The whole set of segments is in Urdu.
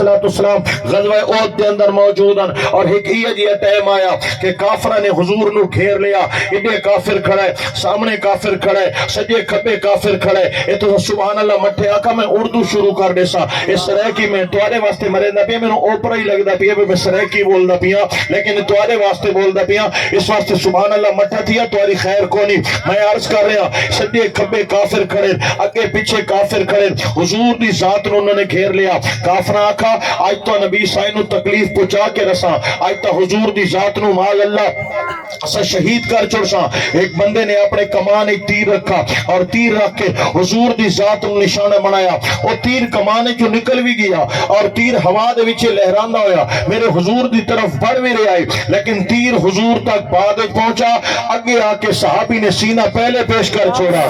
السلام غزوہ احد دے اندر موجود ہیں اور ایک یہ ٹائم آیا کہ کافرہ نے حضور نو گھیر لیا. ایڈے کافر کھڑے سامنے کافر کھڑے سجے کھبے کافر کھڑے. اے تو سبحان اللہ مٹھے آقا میں اردو شروع کر دے سا اس سریکی میں تواڈے واسطے مریندا پیا مینوں اوپرا ہی لگدا پیا میں سریکی بولدا پیا لیکن تواڈے واسطے بولدا پیا اس واسطے سبحان اللہ مٹھا تھیا تواڈی خیر کونی. میں عرض کر رہا سجے کھبے کافر کھڑے اگے پیچھے کافر کھڑے حضور دی ذات نو انہوں نے گھیر لیا. کافر آکھا آج تو نبی سائیں نو تکلیف پہنچا کے رساں آج تو حضور دی ذات نو مال اللہ اسا شہید کر چھوڑساں. ایک بندے نے اپنے کمان ایک تیر رکھا اور تیر رکھ کے حضور دی ذات نو نشانہ بنایا. وہ تیر کمان جو نکل بھی گیا اور تیر ہوا دے وچ لہراندا ہویا میرے حضور دی طرف بڑھ بھی رہا ہے لیکن تیر حضور تک بعد پہنچا. اگے آ کے صحابی نے سینہ پہلے پیش کر چھوڑا.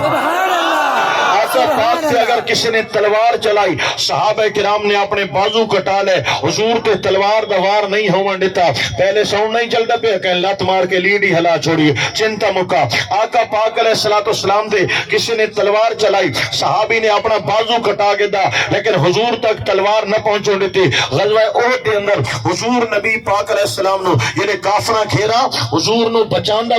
پاک سے اگر کسی نے تلوار چلائی صحابہ کرام نے اپنے بازو کٹا لے حضور تے تلوار دوار نہیں ہون دیتا. پہلے ساؤنڈ نہیں چلتا پہ کہ لت مار کے لیڈی ہلا چھوڑی چنتا مکا. آقا پاک علیہ السلام تے کسی نے تلوار چلائی صحابی نے اپنا بازو کٹا کے دا لیکن حضور تک تلوار نہ پہنچو دیتی. غزوہ احد کے اندر حضور نبی پاک علیہ السلام نو یہ کافرہ گھیرا حضور نو بچاندا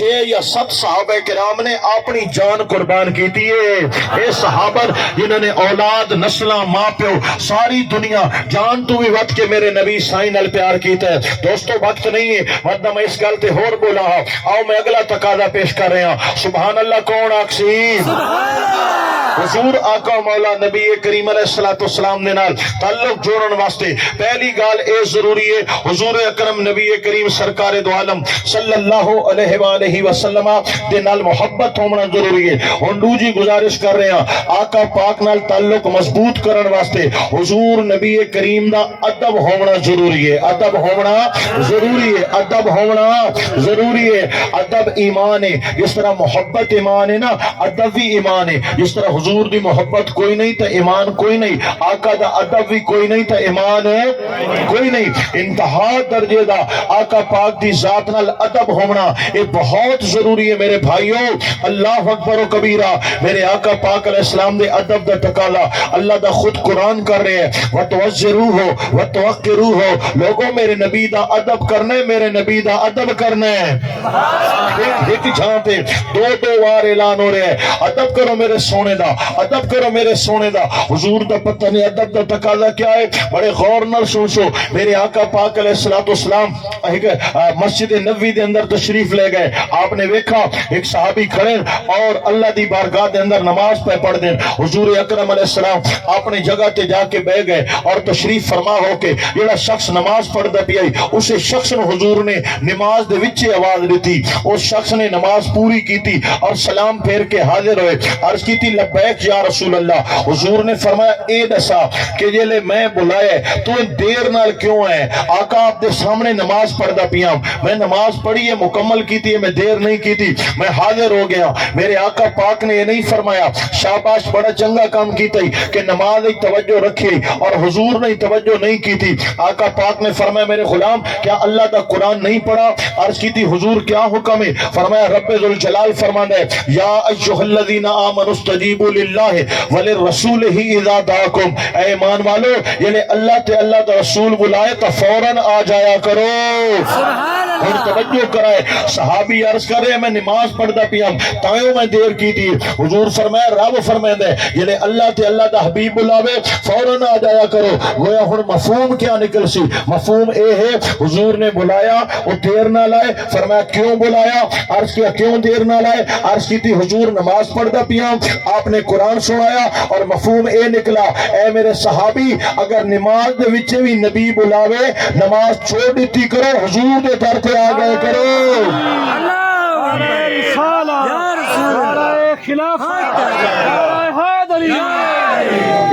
6 یا 7 صحابہ کرام نے اپنی جان قربان کی تھی. اے صحابہ جنہوں نے اولاد نسلاں ماں پیو ساری دنیا جان تو بھی وقت کے میرے نبی سائیں نال پیار کیتا ہے. دوستو وقت نہیں ہے ورنہ میں اس گل تے ہور بولا ہاں. آؤ میں اگلا تقاضا پیش کر رہا ہوں. سبحان اللہ کون آکسی حضور آقا مولا نبی کریم علیہ السلام نے نال تعلق جوڑن واسطے پہلی گال اے ضروری ہے حضور اکرم نبی کریم سرکار دو عالم صلی اللہ علیہ وآلہ وسلم دے نال محبت ہونا ضروری ہے. ہنڈو جی گزارش کر رہے ہیں آقا پاک نال تعلق مضبوط کرن واسطے حضور نبی کریم دا ادب ہونا ضروری ہے. ادب ہونا ضروری ہے. ادب ہونا ضروری ہے. ادب ایمان ہے. جس طرح محبت ایمان ہے نا ادب بھی ایمان ہے. جس طرح حضور دی محبت کوئی نہیں تا ایمان کوئی نہیں. آقا دا ادب بھی کوئی نہیں تا ایمان ہے کوئی نہیں. انتہا درجے دا آقا پاک دی ذات نال ادب ہونا یہ بہت ضروری ہے میرے بھائیوں. اللہ اکبر و کبیرہ. میرے آقا پاک علیہ السلام دے ادب دا تقاضا اللہ دا خود قرآن کر رہے ہیں وَتُوَزِّرُوهُ وَتُوَقِّرُوهُ. لوگوں میرے نبی دا ادب کرنا ہے میرے نبی دا ادب کرنا ہے. ایک جہاں پہ 2 بار اعلان ہو رہے ہیں ادب کرو میرے سونے دا ادب کرو میرے سونے دا. حضور دا پتہ نہیں ادب دا تقاضا کیا ہے بڑے غور نال سوچو. میرے آقا پاک علیہ السلام مسجد نبوی دے اندر تشریف لے گئے. آپ نے دیکھا ایک صحابی کھڑے اور اللہ دی بارگاہ دے اندر نماز پہ پڑھ دیں. حضور اکرم علیہ السلام اپنی جگہ تے جا کے بہ گئے اور تشریف فرما ہو کے جڑا شخص نماز پڑھدا پیا اسے شخص نے حضور نے نماز دے وچ آواز دیتی. اس شخص نے نماز پوری کیتی اور سلام پھیر کے حاضر ہوئے. عرض کیتی لبیک یا رسول اللہ. حضور نے فرمایا اے دسا کہ جلے میں بلایا تو دیر نال کیوں ہے. آقا آپ دے سامنے نماز پڑھدا پیا میں نماز پڑھی ہے مکمل کیتی ہے میں دیر نہیں کیتی میں حاضر ہو گیا. میرے آقا پاک نے یہ نہیں فرمایا شاباش بڑا چنگا کام کیتا ہی کہ نماز توجہ رکھی اور حضور نے توجہ نہیں کی تھی. آقا پاک نے فرمایا میرے غلام کیا اللہ کا قرآن نہیں پڑھا. عرض کی تھی حضور کیا حکم ہے. فرمایا رب ذوالجلال فرماتا ہے یا ایھا الذین آمنوا استجیبوا للہ وللرسول اذا دعاکم. اے ایمان والو یعنی اللہ تے اللہ کا رسول بلائے تو فوراً آ جایا کرو. اور توجہ کرائے. صحابی عرض کر رہے میں نماز پڑھتا پیا تائیوں میں دیر کی تھی. حضور فرمایا رب فرمائے یعنی اللہ تے اللہ دا حبیب بلاوے فوراً آ جایا کرو. گویا ہن مفہوم کیا نکل سی. مفہوم اے ہے حضور نے بلایا وہ دیر نہ لائے. فرمایا کیوں بلایا. عرض کیا کیوں دیر نہ لائے. عرض کی تھی حضور نماز پڑھتا پیا آپ نے قرآن سنایا اور مفہوم اے نکلا اے میرے صحابی اگر نماز دے وچ بھی نبی بلاوے نماز چھوڑ دیتی کرو حضور دے در تے آ گئے کرو.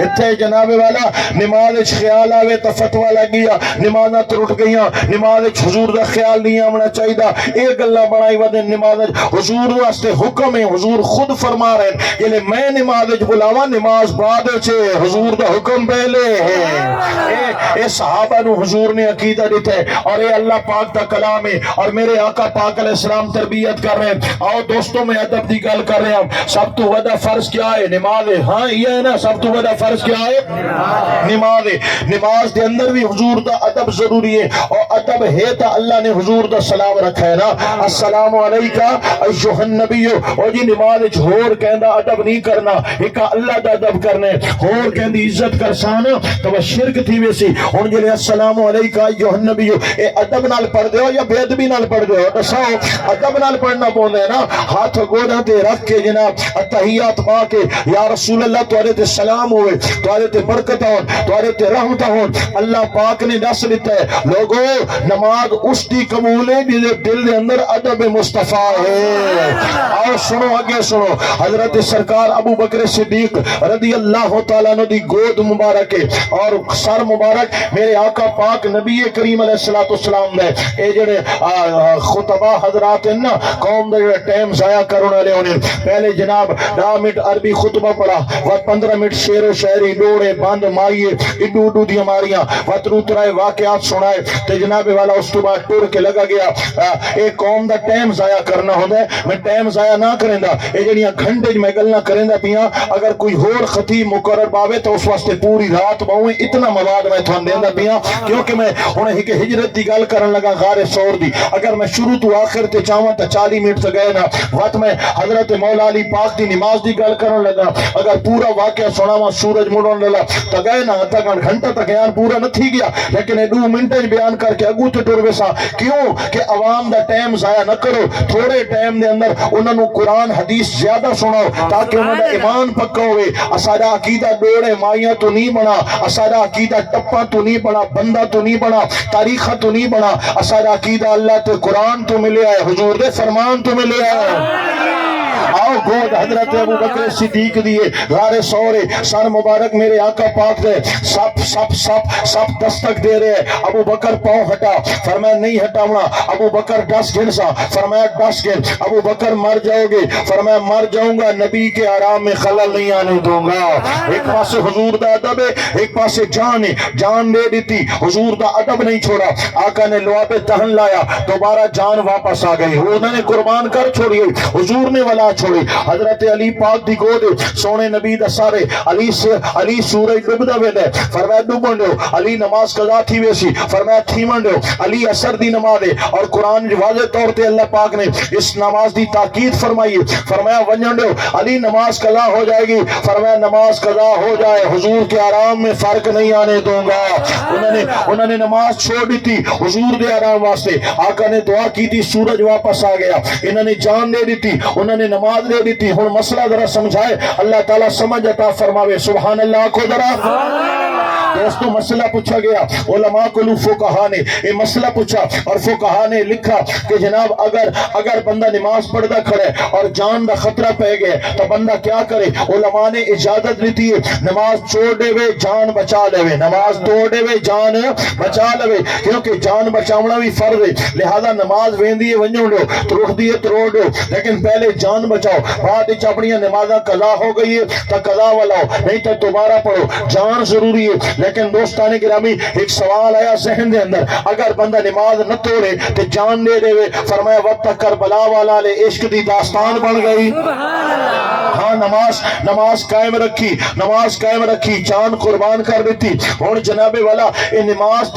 اتھے جناب والا نماز خیال آوے تو فتوہ لگ گیا نمازاں ٹوٹ گئیاں. نماز حضور دا خیال نہیں آنا چاہیے. اے گلاں بنائی ودے نماز حضور واسطے حکم ہے. حضور خود فرما رہے ہیں کہ میں نماز بلاواں نماز بعد وچ حضور دا حکم پہلے ہے. اے صحابہ نو حضور نے عقیدہ دیتا ہے اور اے اللہ پاک دا کلام ہے اور میرے آقا پاک علیہ السلام تربیت کر رہے ہیں. آؤ دوستوں میں ادب دی گل کر رہے ہیں. سب تو وڈا فرض کیا ہے؟ نماز ہے. ہاں یہ ہے نا, سب تو وڈا فرض کیا ہے؟ نماز ہے. نماز دے اندر بھی حضور دا ادب ضروری ہے اور ادب ہے تا اللہ نے حضور دا سلام رکھا ہے نا, السلام علیکہ ایھا النبی. اور جی نماز وچ ہور کہندا ادب نہیں کرنا, ایک اللہ دا ادب کرنا ہے. ہور کہندی عزت کرسان تو شرک تھی ویسی. ہن جے السلام علیکہ ایھا النبی اے ادب نال پڑھ دے ہو یا بے ادبی نال پڑھ دے ہو؟ دساؤ. ادب نال پڑھنا پوندا ہے نا. ہاتھ گوڑاں تے رکھ کے جناب التحیات پا کے یا رسول اللہ تواڈے تے سلام ہوئے, تواڈے تے برکت ہون, تواڈے تے رحمت ہون. اللہ پاک نے دس دیتا ہے لوگو نماز اس دی قبول ہے جس دل دے اندر ادب مصطفیٰ ہے. آؤ سنو اگے سنو. حضرت سرکار ابو بکر صدیق رضی اللہ تعالیٰ عنہ دی گود مبارک اور سر مبارک میرے آقا پاک نبی کریم علیہ الصلوۃ والسلام نے اے جڑے خطبہ حضرات ہیں نا قوم دے ٹائم ضائع کرنے والے ہونے, پہلے جناب 10 منٹ عربی خطبہ پڑھا و 15 منٹ شعر و شاعری ڈوڑے بند مائیے اڈو اڈو دی ماریاں وترو ترائے واقعات سنائے تے جناب والا اس تو بعد ٹر کے لگا گیا. اے قوم دا ٹائم ضائع کرنا ہوندا ہے. میں ٹائم ضائع نہ کریندا, اے جڑیاں گھنٹے میں گلاں کریندا پیاں. اگر کوئی ہور خطیب مقرر باوے تو اس واسطے پوری رات باویں اتنا مواد میں تھان دیندا پیاں, کیونکہ میں ہن ایک ہجرت دی گل کرن لگا غار ثور دی. اگر میں شروع تو آخر تے چاہواں تے 40 منٹ تے گئے نا. وقت میں حضرت مولا علی پاک دی نماز دی گل کرن لگا, اگر پورا واقعہ سناواں سورج مڑن لگا تے گئے نا تا گھنٹہ تک بیان پورا نہ تھی گیا, لیکن 2 منٹ بیان کر کے اگوں تے ٹر ویسا. کیوں کہ عوام دا ٹائم ضائع نہ کرو. تھوڑے ٹائم دے اندر انہاں نو قرآن حدیث زیادہ سناؤ تاکہ انہاں دا ایمان پکا ہوئے. اساڈا عقیدہ ڈوڑے مائیاں تو نہیں بنا, اساڈا عقیدہ ٹپا تو نہیں بنا, بندہ تو نہیں بنا, تاریخ تو نہیں بنا. اساڈا عقیدہ اللہ تے قرآن تو ملیا ہے, حضور دے فرمان تو ملیا ہے. آؤ گود حضرت ابو بکر صدیق دیے غار ثور سر مبارک میرے آقا پاک دے سب سب سب سب دستک دے رہے. ابو بکر پاؤں ہٹا, فرمایا نہیں ہٹاونا. ابو بکر ڈس گن سا, فرمایا ڈس گن. ابو بکر مر جاؤ گے, فرمایا مر جاؤں گا, نبی کے آرام میں خلل نہیں آنے دوں گا. ایک پاسے حضور دا ادب ہے, ایک پاسے جان ہے, جان دے دیتی, حضور دا ادب نہیں چھوڑا. آقا نے لواب دہن لایا, دوبارہ جان واپس آ گئی. انہوں نے قربان کر چھوڑی, حضور نے ولا چھوڑی. حضرت علی پاک دی گود سونے نبی دا سارے علی سورج ڈبدا ویندے, فرمایا ڈبن دیو. علی نماز قضا تھی ویسی, فرمایا تھیمن دیو. علی اثر دی نماز ہے اور قرآن واضح طور تے اللہ پاک نے اس نماز دی تاکید فرمائی, فرمایا ونجن دیو. علی نماز قضا ہو جائے گی, فرمایا نماز قضا ہو جائے, حضور کے آرام میں فرق نہیں آنے دوں گا. انہوں نے نماز چھوڑ دی تھی حضور دے آرام واسطے. آقا نے دعا کی تھی, سورج واپس آ گیا. انہوں نے جان دے دی تھی, انہوں نے نماز دے دی تھی. ہن مسئلہ ذرا سمجھائے, اللہ تعالیٰ سمجھ عطا فرماوے. سبحان اللہ کو ذرا دوستو مسئلہ پوچھا گیا, علماء کو فقہا نے یہ مسئلہ پوچھا اور فقہا نے لکھا کہ جناب اگر بندہ نماز پڑھتا کھڑے اور جان دا خطرہ پہ گئے تو بندہ کیا کرے. علماء نے اجازت دیتی ہے نماز چھوڑ دے وے جان بچا لے وے, نماز توڑ دے وے جان بچا لے وے, کیونکہ جان بچاونا بھی فرض ہے. لہذا نماز ویندی ہے ونجو لو, تروڑ دی ہے تروڑ دو, لیکن پہلے جان بچاؤ. بعد وچ اپنی نمازاں قضا ہو گئی ہے تو قضا والاؤ, نہیں تو دوبارہ پڑھو. جان ضروری ہے. لیکن دوستان گرامی ایک سوال آیا ذہن دے اندر, اگر بندہ نماز نہ توڑے تو جان دے دے, فرمایا وقت کربلا والا لے عشق دی داستان بن گئی. ہاں نماز قائم رکھی, جان قربان کر دیتی. اور جناب والا اے نماز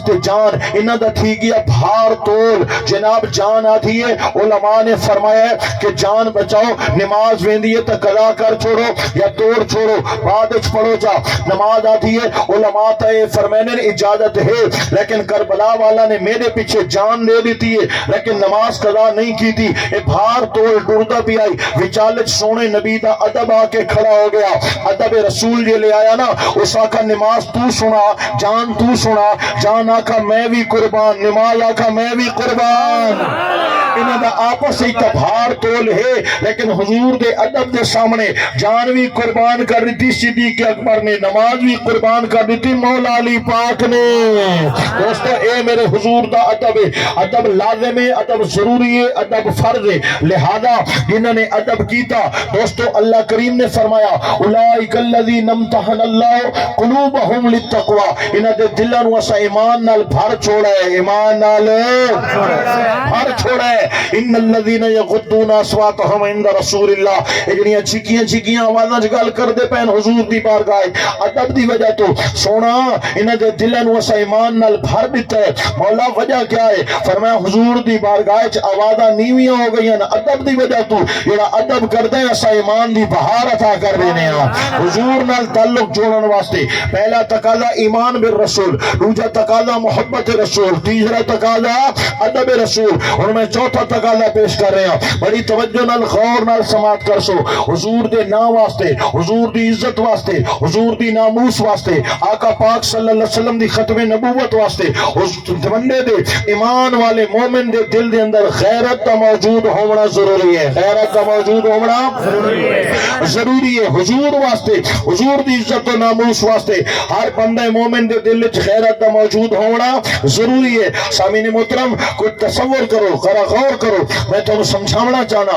تے جان انہاں دا تھی گیا بھار تول. جناب جان آدھی ہے, علماء نے فرمایا ہے کہ جان بچاؤ, نماز ویندی ہے تو قضا کر چھوڑو یا توڑ چھوڑو, بعد وچ پڑھو جا. نماز آدھی ہے, علماء تے فرمانے نے اجازت ہے, لیکن کربلا والا نے میرے پیچھے جان دے دیتی ہے لیکن نماز قضا نہیں کی تھی. اے بھار تول ڈردا پی آئی, وچالچ سونے نبی دا ادب آ کے کھڑا ہو گیا. ادب رسول جے لے آیا نا, اس آکھا نماز تو سنا, جان تو سنا. جان آکھا میں بھی قربان, نماز آکھا میں بھی قربان. انہاں دا آپس ایک بھار تول ہے, لیکن حضور دے ادب دے سامنے جان بھی قربان کر دی. صدیق اکبر نے نماز بھی قربان قربان کر دیتی مولا علی پاک نے. دوستو اے میرے حضور دا ادب ہے, ادب لازم ہے, ادب ضروری ہے, ادب فرض ہے. لہذا جنہوں نے ادب کیتا دوستو اللہ کریم نے فرمایا اولئک الذین امتحن اللہ قلوبہم للتقوی, انہاں دے دلاں نوں اسا ایمان نال بھر چھوڑا ہے, ایمان نال بھر چھوڑا ہے. ان الذین یغضون اصواتہم عند رسول اللہ, جڑیاں چیکیاں چیکیاں آوازاں وچ گل کردے پین حضور دی بارگاہ ادب دی وجہ تو سونا انہاں دے دلاں نوں اسا ایمان نال بھر دتا ہے. مولا وجہ کیا ہے؟ فرمایا حضور دی بارگاہ وچ آوازاں نیویاں ہو گئیاں ادب دی وجہ تو, جڑا ادب کردے اسا ایمان دی بہار عطا کر دینے ہاں. حضور نال تعلق جوڑن واسطے پہلا تقاضا ایمان بالرسول, دوسرا تقاضا محبت رسول, تیسرا تقاضا ادب رسول. اور میں چوتھا تقاضا پیش کر رہا ہوں, بڑی توجہ نال غور نال سماعت کر سو. حضور دے نام واسطے, حضور دی عزت واسطے, حضور دی ناموس واسطے, آقا پاک صلی اللہ علیہ وسلم دی ختم نبوت واسطے, اس بندے دے ایمان والے مومن دے دل دے اندر غیرت کا موجود ہونا ضروری ہے. غیرت کا موجود ہونا ضروری ہے. حضور واسطے, حضور دی عزت و ناموس واسطے ہر بندے مومن دے دل وچ غیرت کا موجود ہونا ضروری ہے. سامعین محترم کوئی تصور کرو, غور کرو, میں تمہیں سمجھانا چاہنا.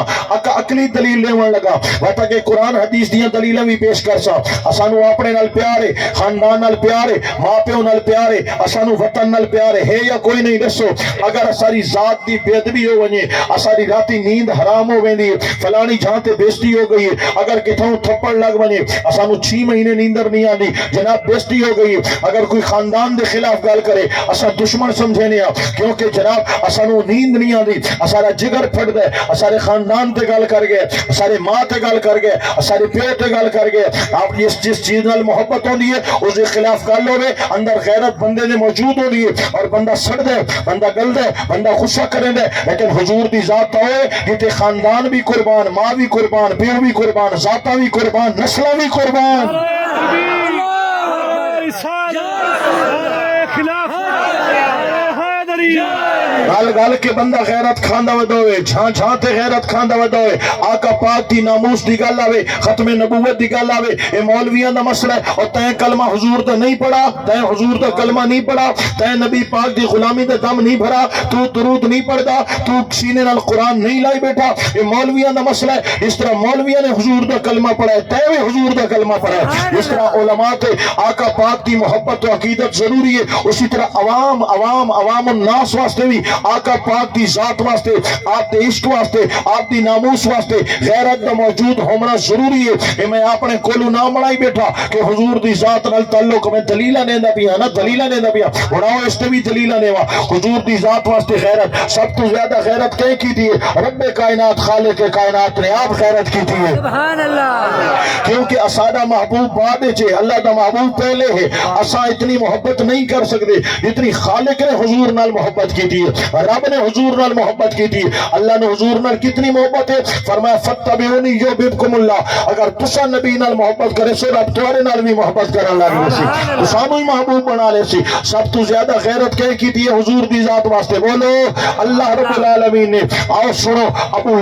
عقلی دلیل لیون لگا وتا کہ قرآن حدیث دیاں دلیلاں بھی پیش کر سا. اسانو اپنے نال پیار ہے, خاندان نال پیار ہے, ماں پیو نال پیار ہے, اسانو وطن نال پیار ہے یا کوئی نہیں. دسو اگر اساری ذات دی بے ادبی ہو ونجے, اساری راتی نیند حرام ہو ویندی, فلانی جہاں تے بےزتی ہو گئی ہے, اگر کتھوں تھپڑ لگ ونجے اسانو 6 مہینے نیندر نہیں آندی, جناب بےزتی ہو گئی ہے. اگر کوئی خاندان دے خلاف گل کرے اسا دشمن سمجھنے ہاں, کیونکہ جناب اسانو نیند نہیں آندی, اسارا جگر پھٹ دے, اسارے خاندان تے گل کر گئے, اسارے ماں تے گل کر گئے, اسارے پیو تے گل کر گئے. آپ جس چیز نال محبت ہوندی ہے اس دے خلاف گل ہوے, اندر غیرت بندے دے موجود ہوندی ہے, اور بندہ سڑ دے, بندہ گل دے, بندہ غصہ کرے دے. لیکن حضور دی ذات ہوئے جتے خاندان بھی قربان, ماں بھی قربان, پیو بھی قربان, ذاتاں بھی قربان, نسلاں بھی قربان. گل گل کے بندہ غیرت کھاندا ودا ہوئے, جھان جھان تے غیرت کھاندا ودا ہوئے. آقا پاک دی ناموس دی گل آوے, ختم نبوت دی گل آوے, اے مولویاں دا مسئلہ ہے. اور تیں کلمہ حضور دا نہیں پڑھا, تیں حضور دا کلمہ نہیں پڑھا, تیں نبی پاک دی غلامی دا دم نہیں بھرا, تو درود نہیں پڑھدا, تو سینے نال قرآن نہیں لائی بیٹھا, اے مولویاں دا مسئلہ ہے. اس طرح مولویاں نے حضور دا کلمہ پڑھا ہے, تیں بھی حضور دا کلمہ پڑھا ہے. اس طرح علماء تے آقا پاک دی محبت و عقیدت ضروری ہے. اسی طرح عوام الناس واسطے بھی آقا پاک دی ذات واسطے, آپ دے عشق واسطے, آپ دی ناموس واسطے غیرت دا موجود ہونا ضروری ہے. کہ میں اپنے کولو نہ بنائی بیٹھا کہ حضور دی ذات نال تعلق, میں دلیلاں دیندا پیا نا, دلیلاں دیندا پیا, بڑاؤ اس تے بھی دلیلاں دیوا. حضور دی ذات واسطے غیرت, سب تو زیادہ غیرت کہیں کی دی ہے؟ رب کائنات خالق کائنات نے آپ غیرت کی تھی ہے. سبحان اللہ. کیونکہ اسادہ محبوب بعد وچ, اللہ دا محبوب پہلے ہے. اساں اتنی محبت نہیں کر سکتے جتنی خالق نے حضور نال محبت کی تھی, رب نے حضور نال محبت کی تھی. اللہ نے حضور نال کتنی محبت ہے, فرمایا فتبعونی یحببکم اللہ. اگر تسا نبی نال محبت کرے سو رب تمہارے نال بھی محبت کرن لگ سی, تسانو ہی محبوب بنا لے سی. سب تو زیادہ غیرت کہیں کی تھی حضور دی ذات واسطے, بولو اللہ رب العالمین نے. آؤ سنو, ابو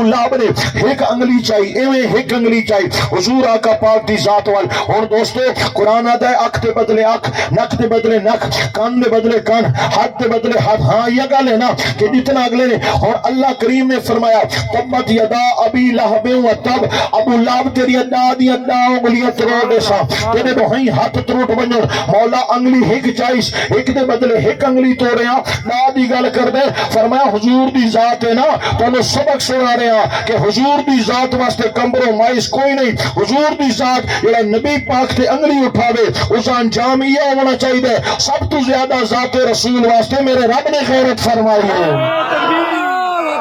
لہب نے ایک انگلی چاہی, ایویں ایک انگلی چاہی حضور آقا پاک دی ذات وال. ہن دوستو قرآن آتا ہے اکھ تے بدلے اکھ, نک تے بدلے نک, کان دے بدلے کان, ہاتھ تے بدلے ہاتھ. ہاں یہ گل ہے نا کہ جتنا اگلے نے. اور اللہ کریم نے فرمایا تبت یدا ابی لہب و تب, ابو لہب تیری ادا دی ادا انگلیاں تروڑ دے سا, تیرے بہائیں ہاتھ تروٹ بنجن. مولا انگلی ایک چائیس, ایک دے بدلے ایک انگلی توڑیا, نا دی گل کر دے. فرمایا حضور دی ذات ہے نا, تو سبق سنا رہے ہیں کہ حضور دی ذات واسطے کمپرومائز کوئی نہیں. حضور دی ذات جڑا نبی پاک تے انگلی اٹھاوے اس انجام یہ ہونا چاہیے. سب تو زیادہ ذات رسول واسطے میرے رب نے غیرت فرمائی ہے.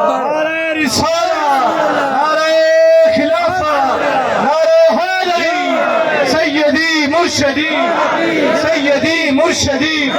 نعرہ رسالہ, نعرہ خلافہ, نعرہ حیدری, سیدی مرشدی, سیدی مرشدی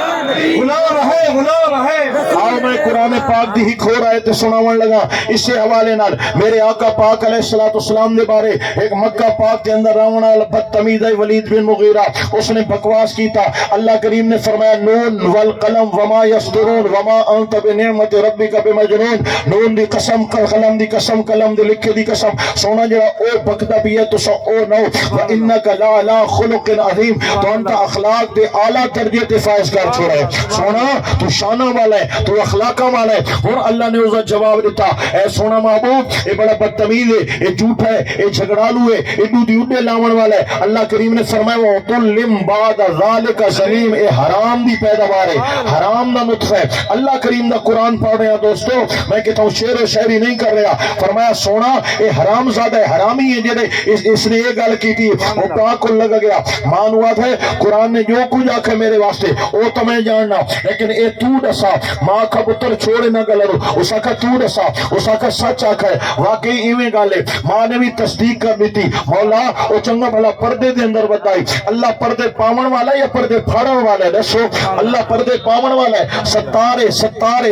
غلام ہے آؤ میں قرآن پاک دی ہی کھو رہے تے سناون لگا اسی حوالے نال میرے آقا پاک علیہ السلام دے بارے ایک مکہ پاک کے اندر راون والا بدتمیز ہے ولید بن مغیرہ اس نے بکواس کیتا اللہ کریم نے فرمایا نون والقلم وما یسطرون وما انت بنعمت ربک بمجنون نون دی قسم قلم دی قسم قلم دی لکھے دی قسم سونا جڑا او بکدا بھی ہے تو سو او نو وانک لا خلق عظیم تو انت اخلاق دے اعلی درجے تے فائز کر چھوڑا ہے سونا تو شانہ والا ہے تو اخلاقاں والا ہے ہن اللہ نے اس کا جواب دیتا اے سونا محبوب اے بڑا بدتمیز ہے اے جھوٹا ہے اے جھگڑالو ہے اے دودھی اڈے لاون والا ہے اللہ کریم نے فرمایا وَظُلِّمْ بَعْدَ ذَلِكَ زَلِيمٌ اے حرام دی پیداوار ہے حرام دا نطفہ ہے اللہ کریم دا قرآن پڑھ رہے ہیں دوستو میں کہتا ہوں شعر و شاعری نہیں کر رہا فرمایا سونا اے حرام زادہ ہے حرامی ہے جڑے اس نے یہ گل کی تھی وہ پاک کو لگا گیا مانوات ہے قرآن نے جو کچھ آکھے میرے واسطے وہ تو میں جاننا لیکن اے تو دسا ماں کا پتر چھوڑے نہ گلرو اس آکھا تو دسا اس آکھا سچ آکھا ہے واقعی ایویں گل ہے ماں نے بھی تصدیق کر دی تھی مولا او چنگا بھلا پردے دے اندر بتائی اللہ پردے پاون والا ہے یا پردے پھاڑن والا ہے دسو اللہ پردے پاون والا ہے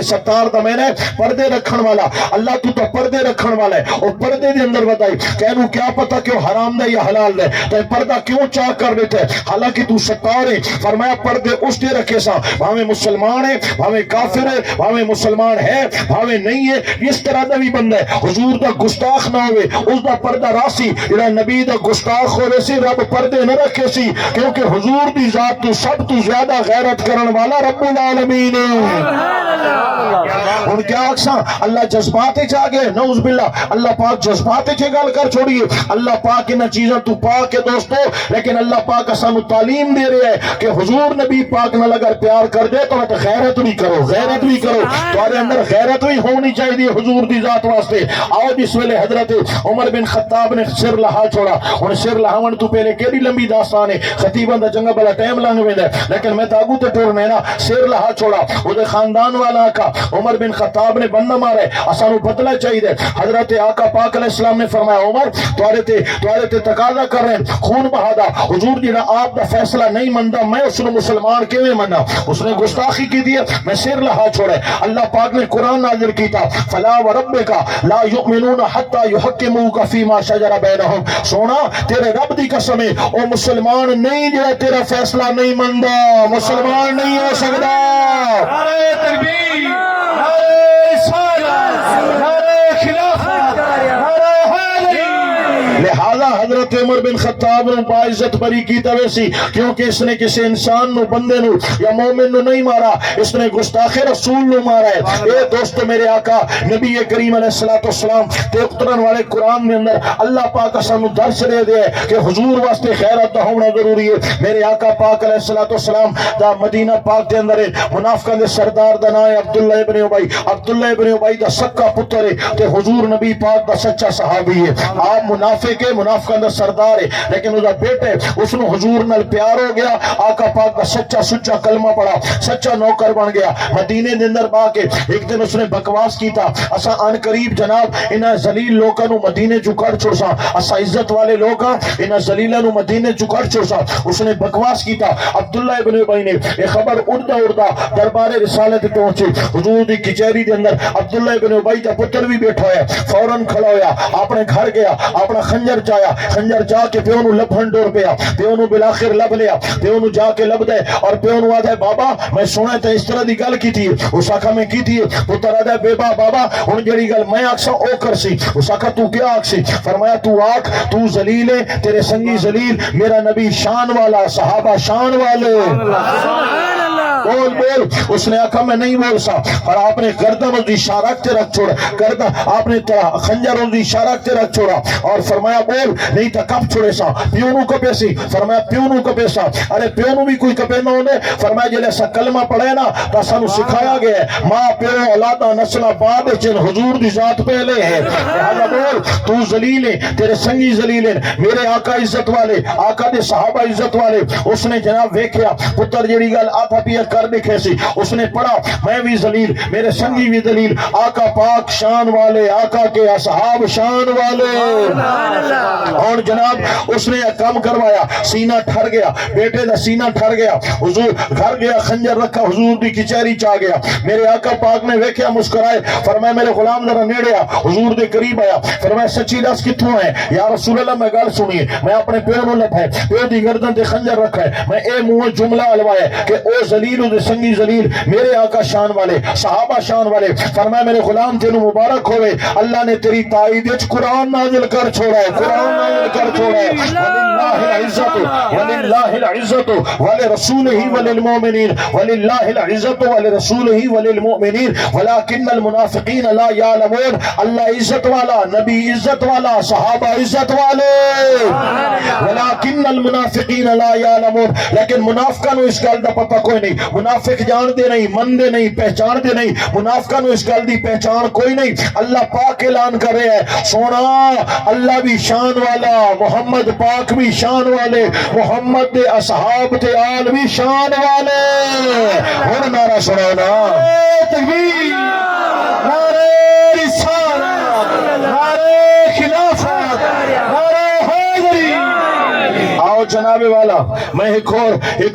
ستار دا میں نے پردے رکھن والا اللہ تو پردے رکھن والا ہے اور پردے دے اندر بتائی کہنو کیا پتا کہ حرام دے یا حلال دے تو پردہ کیوں چاہ کر دیتے حالانکہ تو ستار ہے فرمایا پردے اس دے رکھے سا بھاویں مسلمان ہے بھاویں کافر ہے بھاویں مسلمان ہے بھاویں نہیں ہے اس طرح دا بھی بندہ ہے حضور دا گستاخ نہ ہوئے اس دا پردہ راسی جڑا نبی دا گستاخ ہوئے سی رب پردے نہ رکھے سی کیونکہ حضور دی ذات تو سب تو زیادہ غیرت کرن والا رب العالمین ان کیا اکساں اللہ جذبات چاہ گئے نعوذ باللہ اللہ پاک جذبات چاہ گل کر چھوڑیے اللہ پاک ان چیزیں تو پاک ہے دوستو لیکن اللہ پاک اسانو تعلیم دے رہے ہیں کہ حضور نبی پاک نہ اگر پیار کر دے تو غیرت بھی کرو تمہارے اندر غیرت بھی ہونی چاہیے حضور دی ذات واسطے آؤ جس ویلے حضرت عمر بن خطاب نے سر لہا چھوڑا ہن سر لہاون تو پہلے کیڑی لمبی داستان ہے خطیباں دا چنگا بلا ٹائم لنگ ویندا ہے لیکن میں تاگو تے ٹورنا نا سر لہا چھوڑا او دے خاندان والا آقا عمر بن خطاب نے بندہ مارے اسانو بدلہ چاہیے حضرت آقا پاک علیہ السلام نے فرمایا عمر تواڈے تے تقاضا کر رہے ہیں خون بہادا حضور جڑا آپ دا فیصلہ نہیں مندا میں اس نو مسلمان کیویں منا اس نے گستاخی کی دی میں سر لہا چھوڑے اللہ پاک نے قرآن نازل کیتا فلا وربک لا یؤمنون حتی یحکموک فیما شجر بینہم سونا تیرے رب دی قسم ہے او مسلمان نہیں جڑا تیرا فیصلہ نہیں مندا مسلمان نہیں ہو سکدا نعرہ تکبیر نعرہ رسالت نعرہ خلافت نعرہ حیدری لہذا حضرت عمر بن خطاب نے باعزت بری کی ویسی کیونکہ اس نے کسی انسان نو بندے نو یا مومن نو نہیں مارا اس نے گستاخ رسول نو مارا ہے اے دوست میرے آقا نبی کریم علیہ السلام تے اقترن والے قرآن میں اندر اللہ پاک سانو درس دے دے کہ حضور واسطے خیرات دا ہونا ضروری ہے میرے آقا پاک علیہ السلام دا مدینہ پاک دے اندر منافقاں دے سردار دا نام ہے عبداللہ ابن ابی دا سکا پتر ہے تے حضور نبی پاک دا سچا صحابی ہے آپ منافقاں دا سردار ہے لیکن اس دا بیٹے اس نو حضور نال پیار ہو گیا آقا پاک کا سچا سچا کلمہ پڑھا سچا نوکر بن گیا مدینے دے اندر با کے ایک دن اس نے بکواس کیتا اسا ان قریب جناب انہاں ذلیل لوکاں نو مدینے چوں کڈ چھوڑساں اسا عزت والے لوکاں انہاں ذلیلاں نو مدینے چوں کڈ چھوڑساں اس نے بکواس کیتا عبداللہ ابن ابی نے یہ خبر اڑدا دربار رسالت پہنچی حضور دی کچہری دے اندر عبداللہ ابن ابی دا پتر بھی بیٹھا ہے فوراً کھڑا ہویا اپنے گھر گیا اپنا خنجر چا کے پیو نو لبھن ڈور پیا پیو نو بلاخر لب لیا پیو نو جا کے لب دے اور پیو نو آدھے بابا میں سونا تے اس طرح دی گل کی تھی اس آکھا میں کی تھی پتر آدھے بیبا بابا ہن جڑی گل میں آکھسا او کرسی اس آکھا تو کیا آکھسی فرمایا تو آکھ تو ذلیل ہے تیرے سنگی ذلیل میرا نبی شان والا صحابہ شان والے بول اس نے آکھا میں نہیں بول سا اور آپ نے گردن اس دی اشارہ تے رکھ چھوڑا گردن آپ نے خنجر اس دی اشارہ تے رکھ چھوڑا اور فرمایا بول نہیں تا کب چھوڑے سا پیو نو کپے سی فرمایا پیو نو کپے سا ارے پیو نو بھی کوئی کپے نہ ہونے فرمایا جلے سا کلمہ پڑھے نا تا سانو سکھایا گیا ہے ماں پیو اولادا نسلہ بعد چن حضور دی ذات پہلے ہے لہذا بول تو ذلیل ہے تیرے سنگی ذلیل ہے میرے آقا عزت والے آقا دے صحابہ عزت والے اس نے جناب ویکھیا پتر جڑی گل آتا پیا کر دکھے سی. اس نے پڑھا میں بھی ذلیل میرے سنگی بھی ذلیل, آقا پاک شان والے, آقا کے اصحاب شان والے. اور جناب اس نے کام کروایا, سینہ ٹھر گیا, بیٹے دا سینہ ٹھر گیا, حضور گھر گیا, خنجر رکھا, حضور دی کچہری چاہ گیا. میرے آقا پاک نے ویکھیا, مسکرائے, فرمایا میرے غلام ذرا نیڑے آ. حضور دے قریب آیا, فرمایا سچی دس کتھوں ہے؟ یا رسول اللہ میں گل سنیے, میں اپنے پیو نو لبھائے, پیو دی گردن تے خنجر رکھا ہے, میں اے منہ جملہ الوایا کہ او ذلیل دے سنگی ذلیل, میرے آقا شان والے, صحابہ شان والے. فرمایا میرے غلام تینوں مبارک ہوئے, اللہ نے تیری تائید وچ قرآن نازل کر چھوڑا ہے, قرآن نازل کر چھوڑا ہے. وللہ العزت وللہ العزت ولرسولہ وللمؤمنین, وللہ العزت ولرسولہ وللمؤمنین ولکن المنافقین لا یعلمون. اللہ عزت والا, نبی عزت والا, صحابہ عزت والے, ولکن المنافقین لا یعلمون, لیکن منافقاں نو اس گل دا پتہ کوئی نہیں. منافق جان دے نہیں, من دے نہیں, پہچان دے نہیں, منافقاں نو اس گل دی پہچان کوئی نہیں. اللہ پاک اعلان کر رہے ہیں, سونا اللہ بھی شان والا, محمد پاک بھی شان والے, محمد دے اصحاب تے آل بھی شان والے. ہن نعرہ سنو نا, تکبیر, نعرہ رسالت, نعرہ خلافت, نعرہ حیدری. آؤ جناب والا, میں ایک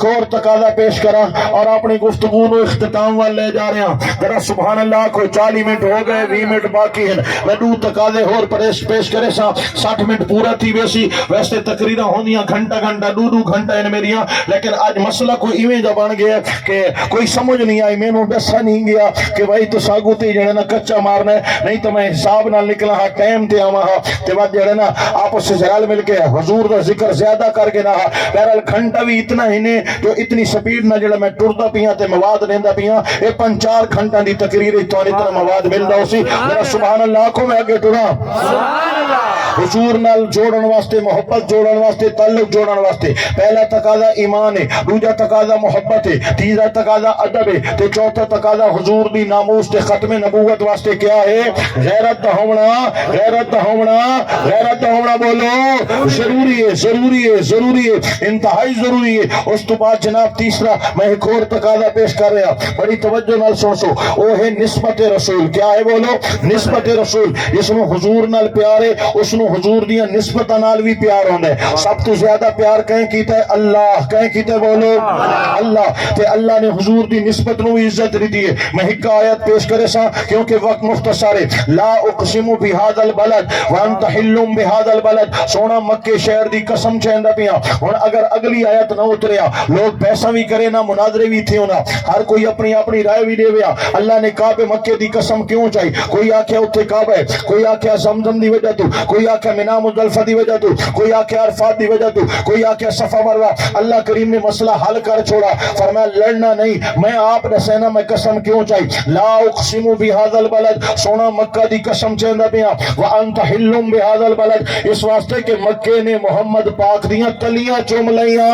اور تقاضا پیش کرا اور اپنی گفتگو نو اختتام وال لے جا رہا ہوں. ذرا سبحان اللہ, کوئی 40 منٹ ہو گئے, 20 منٹ باقی ہیں. میں دو تقاضے اور پیش کرے سا, 60 منٹ پورا تھی ویسی. ویسے تقریرا ہوندیاں گھنٹہ گھنٹہ, دو گھنٹہ ہیں میریاں, لیکن آج مسئلہ کوئی ایویں جا بن گیا کہ کوئی سمجھ نہیں آئی, مینوں دسا نہیں گیا کہ بھائی تو ساگو تے جڑے نا کچا مارنا ہے, نہیں تو میں حساب نال نکلا ہاں, ٹائم تے آواں ہاں, تے بعد جڑے نا آپس سے جلال مل کے حضور دا ذکر زیادہ کر کے نہ. بہرحال گھنٹہ بھی اتنا ہی نے جو اتنی سپیڈ نہ جڑا میں ٹردا پیاں تے مواد لیندا پیاں, اے 5-4 گھنٹہ دی تقریر تو اتنا مواد ملدا اسی. میرا سبحان اللہ کو میں اگے ٹرا, سبحان اللہ, حضور نال جوڑن واسطے, محبت جوڑن واسطے, تعلق جوڑن واسطے. پہلا تقاضا ایمان ہے, دوجا تقاضا محبت ہے, تیسرا تقاضا ادب ہے, تے چوتھا تقاضا حضور دی ناموس تے ختم نبوت واسطے کیا ہے؟ غیرت دا ہونا, غیرت دا ہونا, غیرت دا ہونا. بولو ضروری ہے, ضروری ہے, ضروری ہے, انتہائی ضروری ہے. اس تو بعد جناب تیسرا میں ایک اور تقاضا پیش کر رہا, بڑی توجہ نال سو, وہ ہے نسبت رسول. کیا ہے بولو؟ نسبت رسول. اس نو حضور نال پیار ہے, اس نو حضور دیاں نسبتاں نال بھی پیار ہوندا ہے. سب تو زیادہ پیار کہیں کیتا ہے اللہ, کہیں کیتا ہے بولو اللہ. تے اللہ نے حضور دی نسبت نو عزت دی ہے. میں ایک آیت پیش کرے سا کیونکہ وقت مختصر ہے. لا اقسم بہذا البلد وانت حل بہذا البلد. سونا مکے شہر دی قسم چیندا پیاں. ہن اگر اگلی آیت نہ اتریا, لوگ پیسہ بھی کرے نہ, مناظرے بھی تھے ہونا, ہر کوئی اپنی اپنی رائے بھی دے ویا. اللہ نے کعبے مکے دی قسم کیوں چاہی؟ کوئی آکھیا اتھے کعبہ ہے, کوئی آکھیا زمزم دی وجہ تو, کوئی آکھیا مینا مزدلفہ دی وجہ تو, کوئی آکھیا عرفات دی وجہ تو, کوئی آکھیا صفا مروہ. اللہ کریم نے مسئلہ حل کر چھوڑا, فرمایا لڑنا نہیں, میں آپ دسینا میں قسم کیوں چاہی. لا اقسم بہذا البلد, سونا مکہ دی قسم چیندا پیاں, وانت حل بہذا البلد, اس واسطے کہ مکے نے محمد پاک دیاں تلیاں چوم لیاں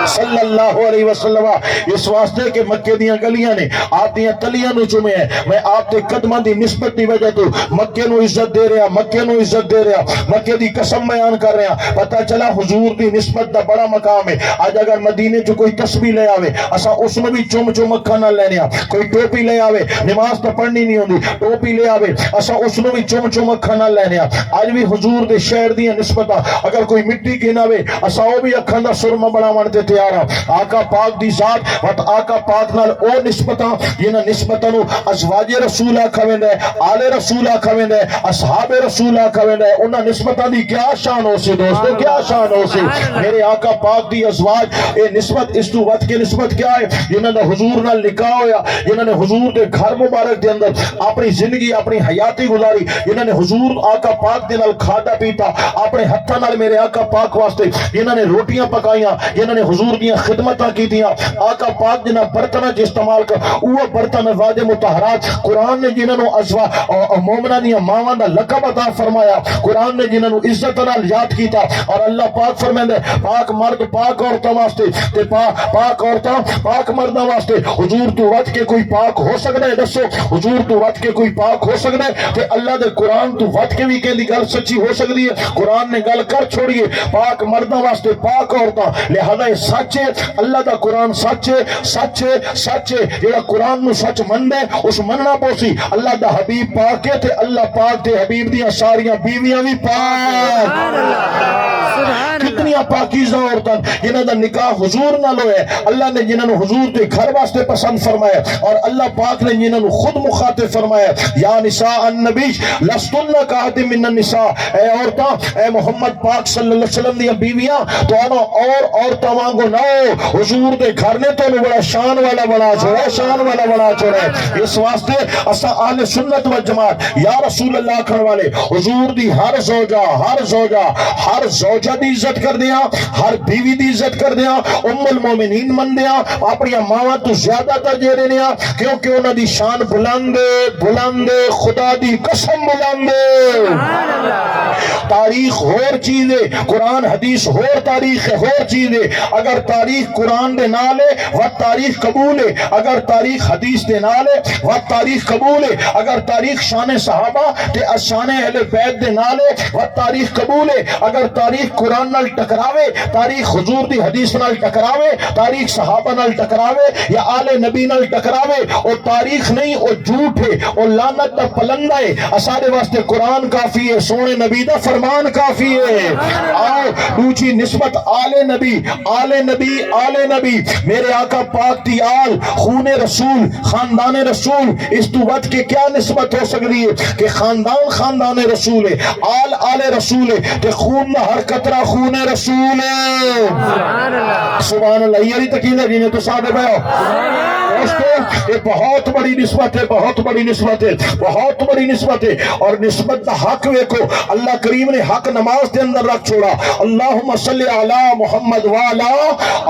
صلی اللہ علیہ وسلم. اس واسطے کہ مکے دیاں گلیاں نے آپ دیاں تلیاں نو چومے ہیں. میں آپ دے قدماں دی نسبت دی وجہ تو مکے نو عزت دے رہا, مکے نو عزت دے رہا, مکے دی قسم بیان کر رہا. پتہ چلا حضور دی نسبت دا بڑا مقام ہے. آج اگر مدینے چ کوئی تسبیح لے آوے, اسا اس نو بھی چوم چوم اکھاں نال لینے. کوئی ٹوپی لے آوے, نماز تو پڑھنی نہیں ہوندی, ٹوپی لے آوے, اسا اس نو بھی چوم چوم اکھاں نال لینے. اج بھی حضور دے شہر دیاں نسبتاں, اگر کوئی مٹی گھناوے, اسا او بھی اکھاں دا سرما بناون تے تیار ہاں. آقا پاک دی ذات وت آقا پاک نال او نسبتاں جنہاں نسبتاں نو ازواج رسول آکھا ویندا ہے, آل رسول آکھا ویندا ہے, اصحاب رسول آکھا ویندا ہے. انہاں نسبتاں دی کیا شان ہو سی دوستو, کیا شان ہو سی. میرے آقا پاک دی ازواج اے نسبت, اس تو ود کے نسبت کیا ہے؟ جنہاں دا حضور نال نکاح ہویا, جنہاں نے حضور دے گھر مبارک دے اندر اپنی زندگی, اپنی حیاتی گزاری, جنہاں نے حضور آقا پاک دے نال کھادا پیتا اپنے ہتھاں نال. میرے آقا پاک واسطے جنہاں نے روٹیاں پکائیاں, جنہاں نے حضور دیاں خدمتاں کیتیاں. آقا پاک جنہاں برتناں چ استعمال کر, اوہ برتن ازواج مطہرات. قرآن نے جنہاں نو مومناں دیاں ماواں دا لقب عطا فرمایا قرآن نے جنہاں نو عزت نال یاد کیتا اور اللہ پاک فرمائے پاک مرد پاک عورتاں واسطے تے پاک عورتاں پاک مرداں واسطے حضور تو وٹ کے کوئی پاک ہو سکدا ہے؟ دسو حضور تو وٹ کے کوئی پاک ہو سکدا ہے؟ تے اللہ دے قرآن تو وٹ کے بھی کہندی گل سچی ہو سکدی ہے؟ قرآن نے گل کر چھوڑیے پاک مرداں واسطے پاک عورتاں، لہذا یہ سچ ہے، اللہ دا قرآن سچ ہے، سچ ہے، سچ ہے۔ جڑا قرآن نو سچ مندا ہے اس مننا پوسی اللہ دا حبیب پاک ہے تے اللہ پاک دے حبیب دیاں ساریاں بیویاں بھی پاک۔ کتنی پاکیزہ عورتاں جنہاں دا نکاح حضور نال ہوئے، اللہ نے جنہاں نو حضور دے گھر واسطے پسند فرمایا اور اللہ پاک نے جنہاں نو خود مخاطب فرمایا یا نساء النبی لستن کاحد من النساء، اے عورتاں اے محمد پاک صلی اللہ علیہ وسلم دی بیویاں تو اور عورتاں وانگو نہ ہو، حضور دے گھر نے تو بڑا شان والا بنا چھوڑا، شان والا بنا چھوڑا ہے۔ اس واسطے اسا اہل سنت و جماعت یا رسول اللہ کھڑ والے حضور دی ہر زوجہ دی عزت کر دیا، ہر بیوی دی عزت کر دیا، ام المومنین من دیا، اپنی ماواں تو زیادہ ترجیح دینیا کیونکہ انہاں دی شان بلند خدا دی قسم بلند۔ تاریخ ہور چیز ہے، قرآن حدیث ہور تاریخ ہے، ہور چیز ہے۔ اگر تاریخ قرآن دے نال ہے وہ تاریخ قبول ہے، اگر تاریخ حدیث دے نال ہے وہ تاریخ قبول ہے، اگر تاریخ شان صحابہ تے شان اہل بیت دے نال ہے وہ تاریخ قبول ہے، اگر تاریخ قرآن نال ٹکراوے، تاریخ حضور دی حدیث نال ٹکراوے، تاریخ صحابہ نال ٹکراوے یا آل نبی نال ٹکراوے، او تاریخ نہیں، او جھوٹ ہے، او لعنت دا پلندہ ہے۔ اساڈے واسطے قرآن کافی ہے، سونے نبی دا فرمان کافی ہے۔ آؤ دوسری نسبت آل نبی میرے آقا پاک دی آل، خون رسول، خاندان رسول، اس تو ود کے کیا نسبت ہو سکتی ہے کہ خاندان رسول ہے، آل رسول ہے تے خون دا ہر قطرہ خون رسول ہے۔ سبحان اللہ، یہ تقیدہ جنہیں تو ساتھ بھائیو دوستو، یہ بہت بڑی نسبت ہے، بہت بڑی نسبت ہے، بہت بڑی نسبت ہے۔ اور نسبت دا حق ویکو، اللہ کریم نے حق نماز دے اندر رکھ چھوڑا، اللہم صلی علی محمد وعلا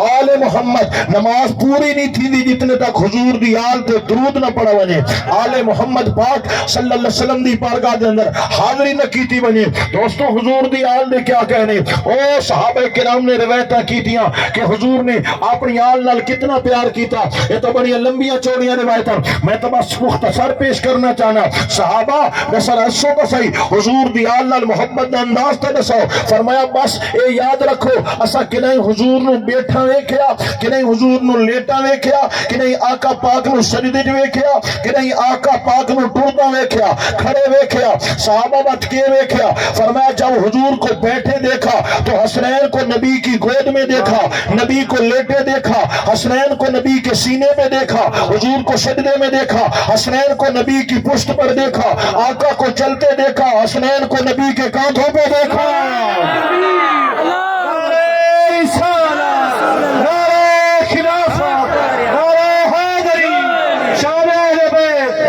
آل محمد۔ نماز پوری نہیں تھی دی جتنے تک حضور دی آل تے درود نہ پڑھا بنے، آل محمد پاک صلی اللہ علیہ وسلم دی بارگاہ دے اندر حاضری نہ کیتی بنے۔ دوستو حضور دی آل نے کیا کہنے، او صحابہ کرام نے روایتاں کیتیاں کہ حضور نے اپنی آل نال کتنا پیار کیتا۔ یہ تو بڑی لمبیاں چوڑیاں روایتاں، میں تو بس مختصر پیش کرنا چاہنا۔ صحابہ دسر اسو تو صحیح حضور دی آل نال محبت دا انداز تے دسو، فرمایا بس اے یاد رکھو اسا کہ نہیں حضور نو بیٹھا ویکھیا، کہ نہیں حضور نو لیٹا ویکھیا، کہ نہیں آقا پاک نو سجدے وچ ویکھیا، کہ نہیں آقا پاک نو ٹردا ویکھیا، کھڑے ویکھیا، صحابہ بٹکے ویکھیا۔ فرمایا جب حضور کو بیٹھے دیکھا تو حسنین کو نبی کی گود میں دیکھا، نبی کو لیٹے دیکھا، حسنین کو نبی کے سینے پہ دیکھا، حضور کو سجدے میں دیکھا، حسنین کو نبی کی پشت پر دیکھا، آقا کو چلتے دیکھا، حسنین کو نبی کے کاندھوں پہ دیکھا۔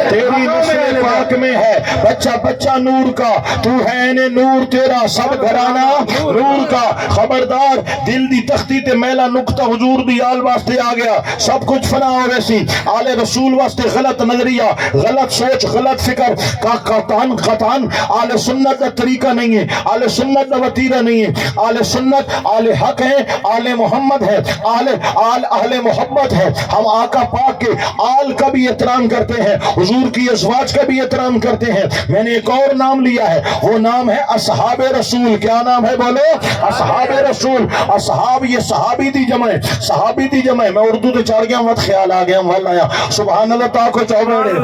تیری نسل پاک میں ہے بچہ بچہ نور کا، تو ہے نے نور تیرا سب گھرانہ نور کا۔ خبردار دل دی تختی تے میلا نقطہ حضور دی آل واسطے آ گیا، سب کچھ فنا ہو ویسی۔ آل رسول واسطے غلط نظریہ، غلط سوچ، غلط فکر کا قطعاً آل سنت کا طریقہ نہیں ہے، آل سنت کا وتیرہ نہیں ہے۔ آل سنت آل حق ہے، آل محمد ہے، اہل محبت ہے۔ ہم آقا پاک کے آل کا بھی احترام کرتے ہیں، حضور کی ازواج کا بھی احترام کرتے ہیں۔ میں نے ایک اور نام لیا ہے، وہ نام ہے اصحاب رسول۔ کیا نام ہے بولو؟ اصحاب رسول۔ اصحاب یہ صحابی دی جمع ہے، صحابی دی جمع ہے۔ میں اردو تے چڑھ گیا، مت خیال آ گیا وال آیا، سبحان اللہ تا کو چوبڑے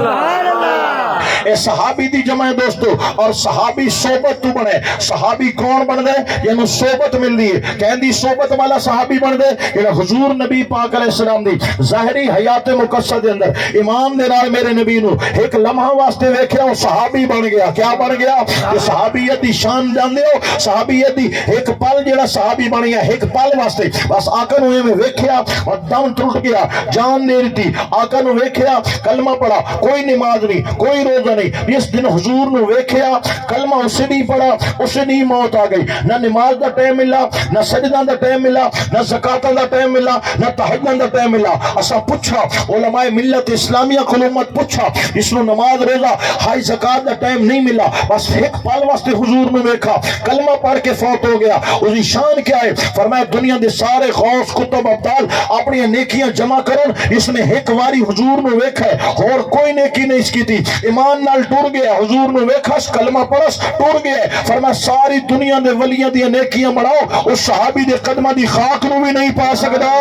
اے صحابی دی جمع ہے دوستو۔ اور صحابی صحبت تو بنے، صحابی کون بن گئے؟ یعنی صحبت مل دی ہے، کہندی صحبت والا صحابی بن گئے کہ حضور نبی پاک علیہ السلام دی ظاہری حیات مقدسہ دے اندر ایمان دے نال میرے نبی نو ایک لمحہ واسطے ویکھیا، وہ صحابی بن گیا۔ کیا بن گیا؟ کہ صحابیت دی شان جاندے ہو، صحابیت دی ایک پل جڑا صحابی بن گیا، ایک پل واسطے بس آقا نو ایویں ویکھیا اور دم ٹوٹ گیا، جان دے دتی، آقا نو ویکھیا، کلمہ پڑھا، کوئی نماز نہیں، کوئی روزہ نہیں. جس دن حضور نے ویکھیا کلمہ اسے نہیں پڑھا اسے نہیں موت آ گئی. نہ نماز دا ٹائم ملا نہ سجدہ دا ٹائم ملا نہ زکات دا ٹائم ملا نہ تہجد دا ٹائم ملا. اسا پوچھا علماء ملت اسلامیہ کو امت پوچھا اس نو نماز روزہ ہائی زکات دا ٹائم نہیں ملا بس ایک پل واسطے حضور نے ویکھا کلمہ پڑھ کے فوت ہو گیا. اس دی شان کیا ہے؟ فرمایا دنیا دے سارے غوث کتب ابدال اپنی نیکیاں جمع کرن اس نے ایک واری حضور نے ویکھا ہے اور کوئی نیکی نہیں اس کی تھی. ایمان نال ٹر گیا حضور نے ویکھا کلمہ پڑھس ٹر گیا. فرمایا ساری دنیا دے ولیاں دی نیکیاں بڑھاؤ اس صحابی دے قدمہ دی خاک نو بھی نہیں پا سکدا.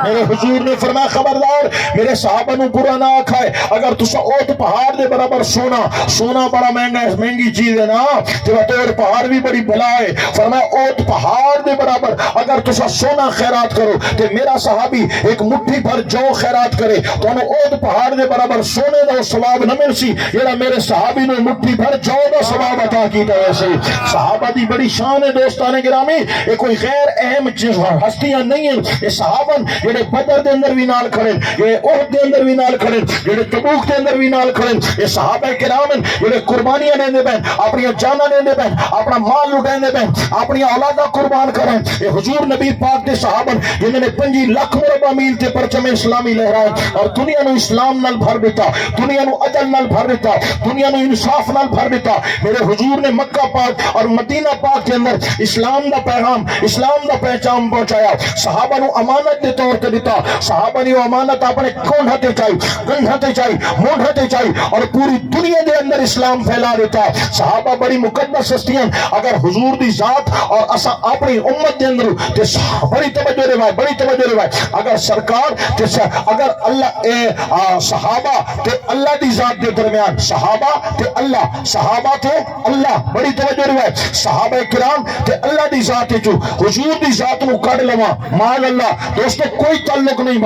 میرے حضور نے فرمایا خبردار میرے صحابہ نو برا نہ آکھائے. اگر تسا اوت پہاڑ دے برابر سونا بڑا مہنگا ہے مہنگی چیز ہے نا تو اوت پہاڑ بھی بڑی بلا ہے. فرمایا اوت پہاڑ دے برابر اگر تسا سونا خیرات کرو تو میرا صحابی ایک مٹھی بھر جو خیرات کرے تو انہوں اوت پہاڑ دے برابر سونے دا ثواب نہ مل سی جڑا میرے صحابی نے مٹھی بھر جو دا ثواب عطا کیتا ہے. سے صحابہ دی بڑی شان ہے دوستان گرامی. یہ کوئی غیر اہم ہستیاں نہیں ہیں. یہ صحابہ جڑے بدر دے اندر بھی نال کھڑے یہ احد دے اندر بھی نال کھڑے جڑے تبوک دے اندر بھی نال کھڑے. یہ صحابہ کرام جڑے قربانیاں دیندے پے اپنی جاناں دیندے پے اپنا مال لٹیندے پے اپنی اولاداں قربان کریں. یہ حضور نبی پاک دے صحابہ جنہوں نے 5 لاکھ مربع میل تے پرچم اسلامی لہرائے اور دنیا نو اسلام نال بھر دیتا دنیا نو عدل نال بھر دیتا دنیا نو انصاف نال بھر دیتا. میرے حضور نے مکہ پاک اور مدینہ پاک کے اندر اسلام دا پیغام اسلام دا پہچان پہنچایا. صحابہ نو امانت دے طور تے دیتا. صحابہ نے امانت اپنے کون ہتے چاہی گن ہتے چاہی مونڈ ہتے چاہی اور پوری دنیا دے اندر اسلام پھیلا دیتا. صحابہ بڑی مقدس ہستیاں. اگر حضور دی ذات اور اسا اپنی امت دے اندر تے بڑی توجہ روایت اگر سرکار تے اگر اللہ صحابہ تے اللہ دی ذات دے درمیان صحابہ تے اللہ بڑی توجہ روایت صحابہ کرام تے اللہ دی ذات چو حضور دی ذات نو کڈ لواں مان اللہ دوستو کوئی تعلق نہیں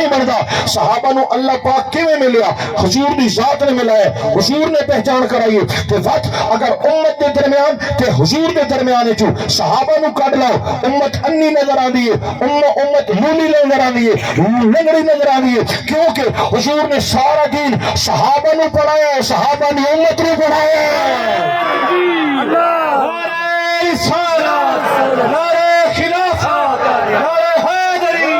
بندا. صحابہ نو اللہ پاک کیویں ملیا؟ حضور دی ذات نے ملایا حضور نے پہچان کرائی. تے وقت اگر امت دے درمیان تے حضور دے درمیان چو صحابہ نو کڈ لاؤ امت انی نظر آندی ہے امت لولی نظر آندی ہے لنگڑی نظر آندی ہے کیونکہ حضور نے سارا دین صحابہ نو پڑھایا ہے صحابہ نے امت نو پڑھایا ہے. نعرہ رسالت نعرہ خلافت نعرہ حیدری.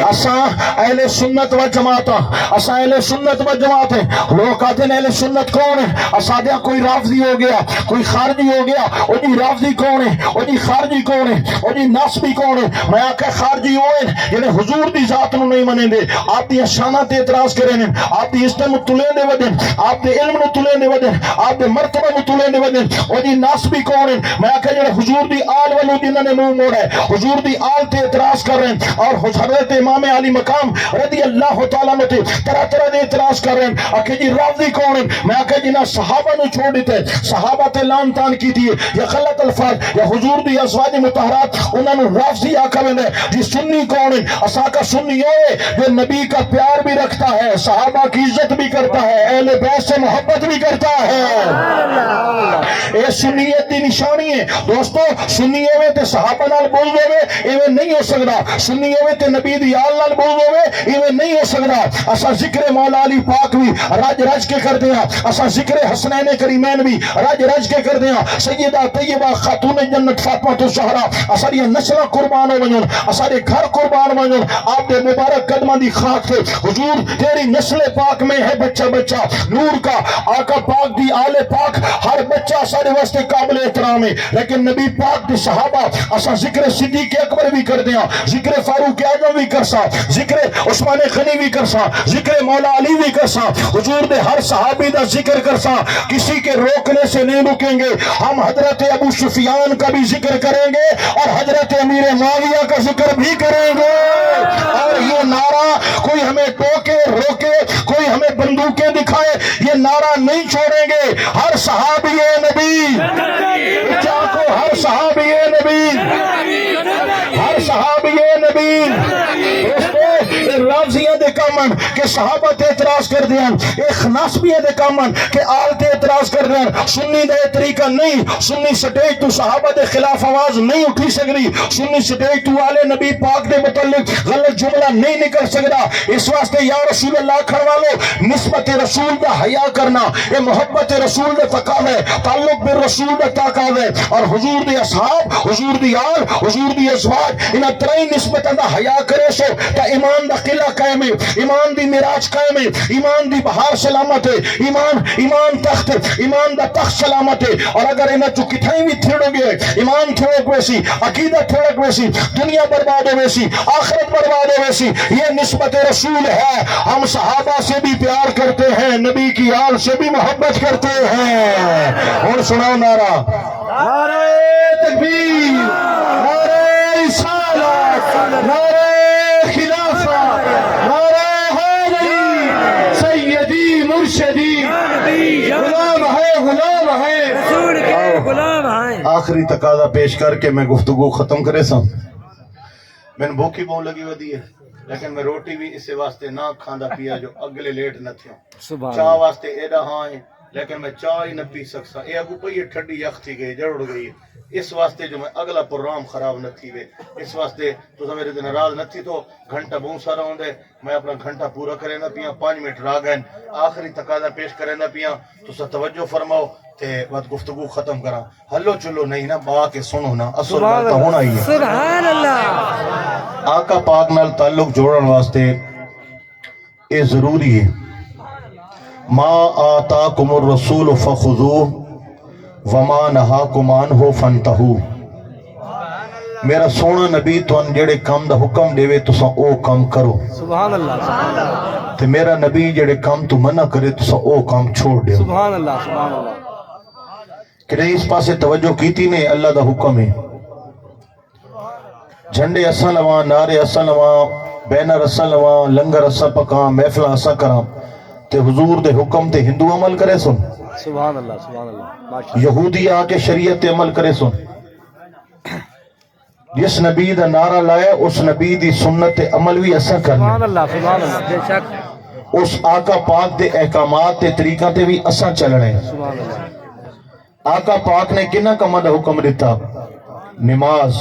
اساں اہل سنت و جماعت اساں اہل سنت و جماعت ہیں. لوگ کہتے ہیں اہل سنت کون ہے؟ اسادیا کوئی رافضی ہو گیا کوئی خارجی ہو گیا. او جی رافضی کون ہے؟ او جی خارجی کون ہے؟ او جی ناسبی کون ہے؟ میں آکھا خارجی ہوئے جنہیں حضور دی ذات نو نہیں منیں دے آپ دی شانہ تے اعتراض کریں آپ دی عزت نو تلیں دے ودن آپ دے علم نو تلیں دے ودن آپ دے مرتبہ نو تلیں دے ودن. او جی ناسبی کون ہے؟ میں آکھا جنہیں حضور دی آل والو جنہوں نے منہ موڑا ہے حضور دی آل تے اعتراض کر رہے ہیں اور حضرت امام علی مقام رضی اللہ تعالیٰ نے طرح دے اعتراض کر رہے ہیں. آکھے جی رافضی کون ہے؟ میں آکھے جنہاں صحابہ نو چھوڑ دیتے صحابہ تے لان تان کی تھی یا غلط الفاظ یا حضور دی ازواج مطہرات انہوں نے رافضی آکھا میں نے. جی سنی کون ہے؟ اسا کا سنی ہے جو نبی کا پیار بھی رکھتا ہے صحابہ کی عزت بھی کرتا ہے اہل بیت سے محبت بھی کرتا ہے. اے سنیت دی نشانی ہے دوستو. سنی ہوئے تے صحابہ نال بول ہوئے ایویں نہیں ہو سکدا. سنی ہوئے تے نبی دی آل نال بول ہوئے ایویں نہیں ہو سکدا. اسا ذکر مولا علی پاک بھی رج کے کر دیا اسا ذکر حسنین کریمین بھی رج کے کر دیا. سیدہ طیبہ خاتون جنت فاطمہ الزہرا اسا دی نسل قربان ہو ونجن اسا دے گھر قربان ونجن آپ دے مبارک قدماں دی خاک تے حضور تیری نسل پاک میں ہے بچہ نور کا آقا پاک دی آل پاک ہر بچہ سارے واسطے قابل احترام ہے. لیکن نبی پاک دے صحابہ اسا ذکر صدیق اکبر بھی کر دیا ذکر فاروق اعظم بھی کرسا ذکر عثمان غنی بھی کرسا ذکر مولا علی بھی کرسا حضور دے ہر صحابی دا ذکر کرسا. کسی کے روکنے سے نہیں رکیں گے. ہم حضرت ابو سفیان کا بھی ذکر کریں گے اور حضرت امیر معاویہ کا ذکر بھی کریں گے. اور یہ نعرہ کوئی ہمیں ٹوکے روکے کوئی ہمیں بندوقیں دکھائے یہ نعرہ نہیں چھوڑیں گے. ہر صحابی نبی ہر صحابی نبی ہر صحابی نبی رافضیاں دے کامن کہ صحابہ تے اعتراض کر دیاں، ایک ناسبیاں دے کامن کہ آل تے اعتراض کر دیاں۔ سنی دے طریقہ نہیں، سنی سٹیج تو صحابہ دے خلاف آواز نہیں اٹھی سکتی، سنی سٹیج تو آلے نبی پاک دے متعلق غلط جملہ نہیں نکل سکتا۔ اس واسطے یا رسول اللہ کھڑ والو نسبت رسول دا حیا کرنا، اے محبت رسول دا تقاضا ہے، تعلق بالرسول دا تقاضا ہے، اور حضور دی اصحاب، حضور دی آل، حضور دی ازواج، انہاں ترائیں نسبتاں دا حیا کرے سو تا ایمان دا قلعہ قائم ہے، ایمان دی معراج قائم ہے، ایمان دی بہار سلامت ہے، ایمان تخت، ایمان دا تخت سلامت ہے۔ اور اگر انہاں چو کتھائیں بھی تھڑو گئے، ایمان تھڑک ویسی، عقیدہ تھڑک ویسی، دنیا برباد ہو ویسی، آخرت برباد ہو ویسی، یہ نسبت رسول ہے۔ ہم صحابہ سے بھی پیار کرتے ہیں، نبی کی آل سے بھی محبت کرتے ہیں۔ اور سناؤ نعرہ نعرہ تکبیر، نعرہ رسالت، نعرہ خلافت، نعرہ حیدری، سیدی مرشدی، غلام ہے غلام ہے رسول کے غلام ہیں۔ آخری تقاضا پیش کر کے میں گفتگو ختم کرے سا۔ میں نے بھوکی بہت لگی ودی ہے، لیکن میں روٹی بھی اسے واسطے نہ کھاندا پیا جو اگلے لیٹ نہ تھیوں، چاہ واسطے ایڈا ہاں ہے لیکن میں چاہ ہی نہ پی سکسا، اے اگو پئی ٹھڈی یخ تھی گئی جڑ گئی، اس واسطے جو میں اگلا پروگرام خراب نہ تھی وے، اس واسطے تو میرے دن ناراض نہ تھی تو گھنٹہ بہت سارا ہوندے، میں اپنا گھنٹہ پورا کرے نہ پیا، 5 منٹ را گئے، آخری تقاضا پیش کرے نہ پیا، تو سا توجہ فرماؤ تے بعد گفتگو ختم کرا، ہلو چلو نہیں نا، با کے سنو نا، اصل بات تو ہونا ہی ہے۔ سبحان اللہ۔ آقا پاک نال تعلق جوڑن واسطے اے ضروری ہے، ما آتاکم الرسول فخذوہ وما نہاکم عنہ فانتہوا۔ میرا سونا نبی تو جڑے کام دا حکم دے تساں او کام کرو، سبحان اللہ۔ تے میرا نبی جڑے کام تو منع کرے تساں او کام چھوڑ دے۔ سبحان اللہ سبحان اللہ۔ کہ نہیں اس پاسے توجہ کیتی نہیں، اللہ دا حکم ہے، جھنڈے اساں لواں، نعرے اساں لواں، بینر اساں لواں، لنگر اساں پکاں، محفلاں اساں کراں، تے حضور دے حکم تے ہندو عمل کرے سن، سبحان اللہ سبحان اللہ، ماشاءاللہ۔ یہودی آ کے شریعت تے عمل کرے سن، جس نبی دا نعرہ لائے اس نبی دی سنت تے عمل بھی اساں کرنے، سبحان اللہ سبحان اللہ، بے شک اس آقا پاک دے احکامات تے طریقہ تے بھی اساں چلنے۔ سبحان اللہ۔ آقا پاک نے کنہ کمہ دا حکم دیتا؟ نماز،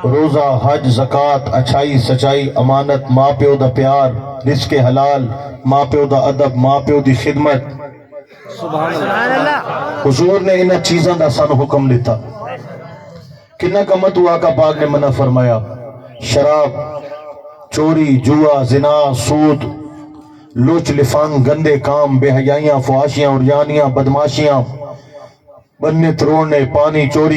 روزہ، حج، زکوٰۃ، اچھائی، سچائی، امانت، ماں پیو دا پیار، رزق حلال، ماں پیو دا ادب، ماں پیو دی خدمت۔ سبحان اللہ۔ حضور نے انہاں چیزاں دا سانو حکم دیتا۔ کنہ کمہ تو آقا پاک نے منع فرمایا؟ شراب، چوری، جوا، زنا، سود، لوچ لفانگ، گندے کام، بے حیائیاں، فحاشیاں، عریانیاں، بدماشیاں، بننے تروڑنے، پانی چوری